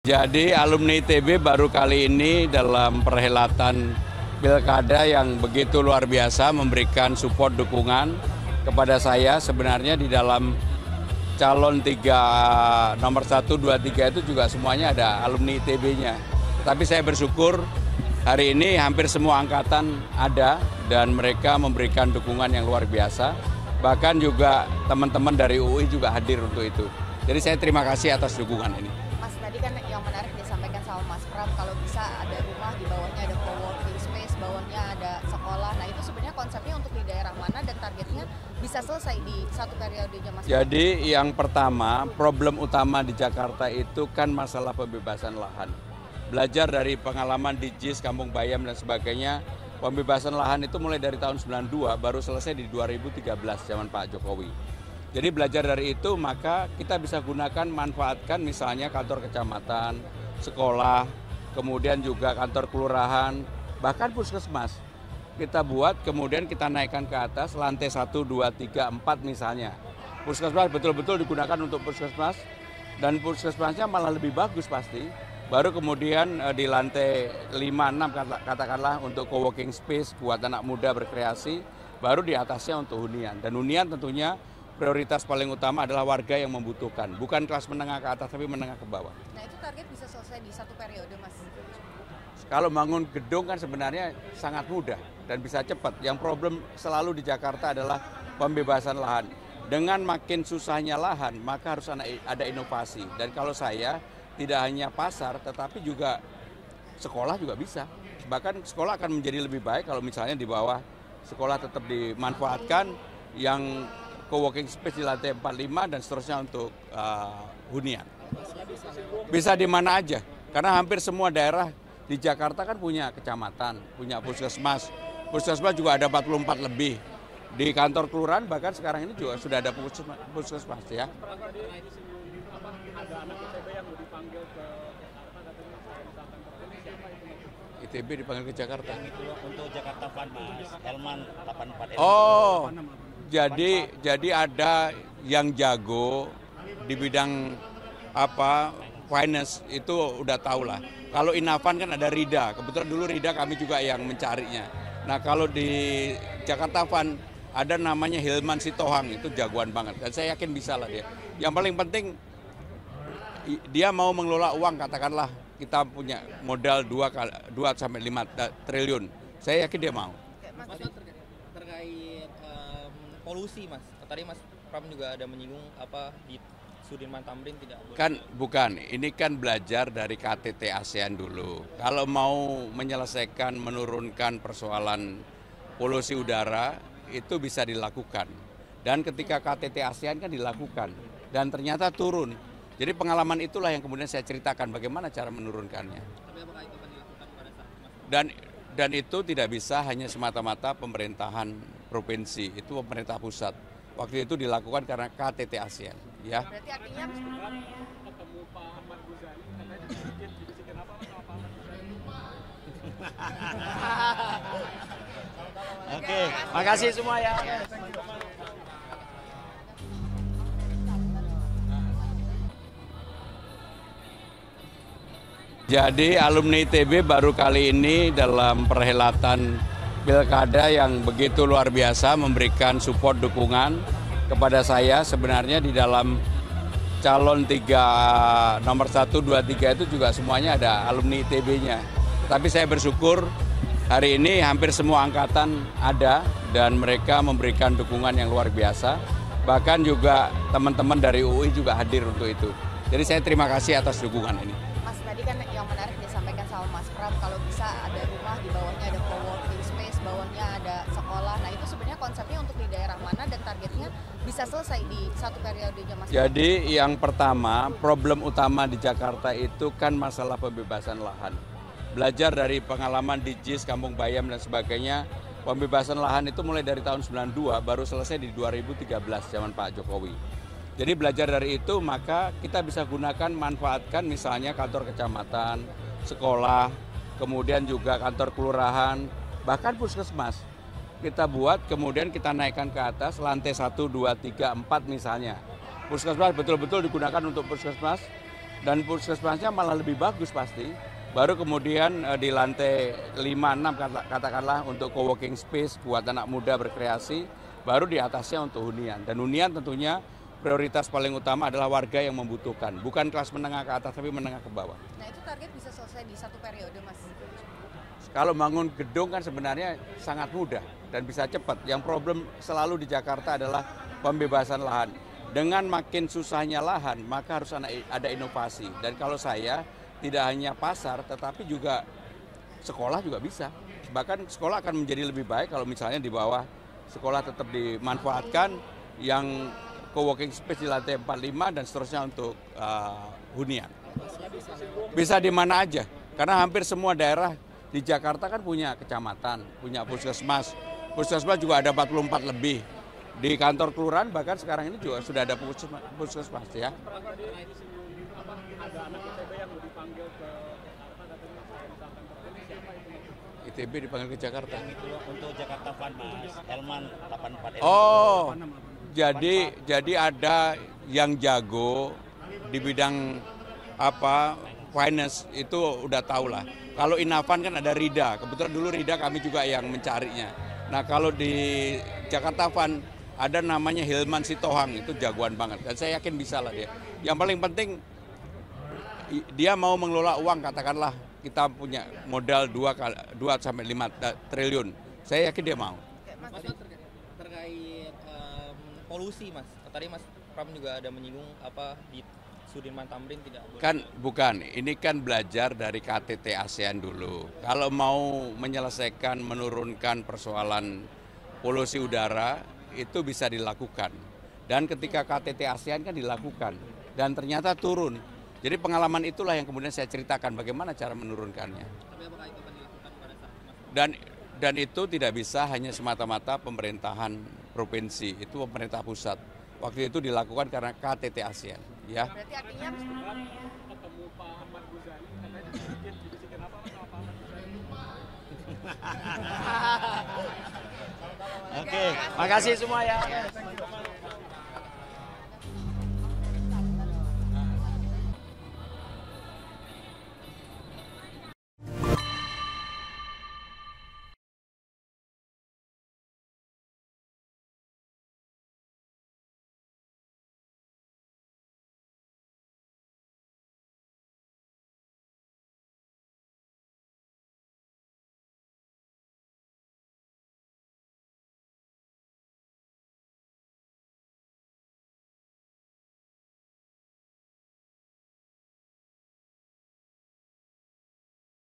Jadi alumni ITB baru kali ini dalam perhelatan pilkada yang begitu luar biasa memberikan support dukungan kepada saya. Sebenarnya di dalam calon nomor 1, 2, 3 itu juga semuanya ada alumni ITB-nya. Tapi saya bersyukur hari ini hampir semua angkatan ada dan mereka memberikan dukungan yang luar biasa. Bahkan juga teman-teman dari UI juga hadir untuk itu. Jadi saya terima kasih atas dukungan ini. Mas, tadi kan yang menarik disampaikan sama Mas Pram, kalau bisa ada rumah, di bawahnya ada co-working space, bawahnya ada sekolah. Nah itu sebenarnya konsepnya untuk di daerah mana dan targetnya bisa selesai di satu periodenya Mas? Jadi yang pertama, problem utama di Jakarta itu kan masalah pembebasan lahan. Belajar dari pengalaman di JIS, Kampung Bayam dan sebagainya, pembebasan lahan itu mulai dari tahun 92, baru selesai di 2013 zaman Pak Jokowi. Jadi belajar dari itu maka kita bisa gunakan, manfaatkan misalnya kantor kecamatan, sekolah, kemudian juga kantor kelurahan, bahkan puskesmas. Kita buat kemudian kita naikkan ke atas lantai 1, 2, 3, 4 misalnya. Puskesmas betul-betul digunakan untuk puskesmas dan puskesmasnya malah lebih bagus pasti. Baru kemudian di lantai 5, 6 katakanlah untuk co-working space buat anak muda berkreasi, baru di atasnya untuk hunian. Dan hunian tentunya prioritas paling utama adalah warga yang membutuhkan, bukan kelas menengah ke atas, tapi menengah ke bawah. Nah itu target bisa selesai di satu periode Mas? Kalau bangun gedung kan sebenarnya sangat mudah dan bisa cepat. Yang problem selalu di Jakarta adalah pembebasan lahan. Dengan makin susahnya lahan, maka harus ada inovasi. Dan kalau saya, tidak hanya pasar, tetapi juga sekolah juga bisa. Bahkan sekolah akan menjadi lebih baik kalau misalnya di bawah sekolah tetap dimanfaatkan, yang co-working space di lantai 4, 5 dan seterusnya untuk hunian. Bisa di mana aja, karena hampir semua daerah di Jakarta kan punya kecamatan, punya puskesmas. Puskesmas juga ada 44 lebih. Di kantor kelurahan bahkan sekarang ini juga sudah ada puskesmas ya. ITB dipanggil ke Jakarta. Untuk Jakarta Fun Mas, Elman 84. Oh, jadi ada yang jago di bidang finance itu udah tahu lah. Kalau Inavan kan ada Rida, kebetulan dulu Rida kami juga yang mencarinya. Nah kalau di Jakarta Fun ada namanya Hilman Sitohang, itu jagoan banget dan saya yakin bisa lah dia. Yang paling penting dia mau mengelola uang, katakanlah kita punya modal 2 sampai 5 triliun. Saya yakin dia mau. Mas, terkait polusi Mas, tadi Mas Pram juga ada menyinggung di Sudirman Tamrin tidak boleh. Kan bukan, ini kan belajar dari KTT ASEAN dulu. Kalau mau menyelesaikan, menurunkan persoalan polusi udara, itu bisa dilakukan. Dan ketika KTT ASEAN kan dilakukan, dan ternyata turun. Jadi pengalaman itulah yang kemudian saya ceritakan bagaimana cara menurunkannya. Tapi apakah itu akan dilakukan pada saat Mas? Dan itu tidak bisa hanya semata-mata pemerintahan provinsi, itu pemerintah pusat. Waktu itu dilakukan karena KTT ASEAN, ya. Berarti artinya ketemu Pak Ahmad Muzani, katanya dibisikin apa sama Pak Ahmad Muzani? Oke. Makasih semua ya. Jadi alumni ITB baru kali ini dalam perhelatan pilkada yang begitu luar biasa memberikan support dukungan kepada saya. Sebenarnya di dalam calon nomor 1, 2, 3 itu juga semuanya ada alumni ITB-nya. Tapi saya bersyukur hari ini hampir semua angkatan ada dan mereka memberikan dukungan yang luar biasa. Bahkan juga teman-teman dari UI juga hadir untuk itu. Jadi saya terima kasih atas dukungan ini. Mas, tadi kan yang menarik disampaikan sama Mas Pram, kalau bisa ada rumah, di bawahnya ada co-working space, bawahnya ada sekolah. Nah itu sebenarnya konsepnya untuk di daerah mana dan targetnya bisa selesai di satu periodenya Mas? Jadi yang pertama, problem utama di Jakarta itu kan masalah pembebasan lahan. Belajar dari pengalaman di JIS, Kampung Bayam dan sebagainya, pembebasan lahan itu mulai dari tahun 92, baru selesai di 2013 zaman Pak Jokowi. Jadi belajar dari itu maka kita bisa gunakan, manfaatkan misalnya kantor kecamatan, sekolah, kemudian juga kantor kelurahan, bahkan puskesmas. Kita buat kemudian kita naikkan ke atas lantai 1, 2, 3, 4 misalnya. Puskesmas betul-betul digunakan untuk puskesmas dan puskesmasnya malah lebih bagus pasti. Baru kemudian di lantai 5-6 katakanlah untuk co-working space buat anak muda berkreasi, baru di atasnya untuk hunian. Dan hunian tentunya prioritas paling utama adalah warga yang membutuhkan, bukan kelas menengah ke atas tapi menengah ke bawah. Nah itu target bisa selesai di 1 periode Mas? Kalau bangun gedung kan sebenarnya sangat mudah dan bisa cepat. Yang problem selalu di Jakarta adalah pembebasan lahan. Dengan makin susahnya lahan, maka harus ada inovasi. Dan kalau saya, tidak hanya pasar, tetapi juga sekolah juga bisa. Bahkan sekolah akan menjadi lebih baik kalau misalnya di bawah sekolah tetap dimanfaatkan, yang co-working space di lantai 45 dan seterusnya untuk hunian. Bisa di mana aja, karena hampir semua daerah di Jakarta kan punya kecamatan, punya puskesmas. Puskesmas juga ada 44 lebih. Di kantor kelurahan bahkan sekarang ini juga sudah ada puskesmas ya. Ada anak ITB yang mau dipanggil ke Jakarta, katanya saya disampaikan terakhir, siapa itu? ITB dipanggil ke Jakarta. Itu untuk Jakarta Fund Mas, Elman 84 Oh, jadi ada yang jago di bidang finance itu udah tahu lah. Kalau Inavan kan ada Rida, kebetulan dulu Rida kami juga yang mencarinya. Nah kalau di Jakarta Fund ada namanya Hilman Sitohang, itu jagoan banget dan saya yakin bisa lah dia. Yang paling penting dia mau mengelola uang, katakanlah kita punya modal 2 sampai 5 triliun. Saya yakin dia mau. Mas, terkait polusi Mas, tadi Mas Pram juga ada menyinggung di Sudirman Tamrin tidak boleh. Kan bukan, ini kan belajar dari KTT ASEAN dulu. Kalau mau menyelesaikan, menurunkan persoalan polusi udara, itu bisa dilakukan. Dan ketika KTT ASEAN kan dilakukan, dan ternyata turun. Jadi pengalaman itulah yang kemudian saya ceritakan bagaimana cara menurunkannya. Tapi apakah itu akan dilakukan pada saat Mas? Dan itu tidak bisa hanya semata-mata pemerintahan provinsi, itu pemerintah pusat. Waktu itu dilakukan karena KTT ASEAN, ya. Berarti artinya Ketemu Pak Ahmad Ghazali, katanya dibisikin apa sama Pak Ahmad Ghazali? Oke. Makasih semua ya.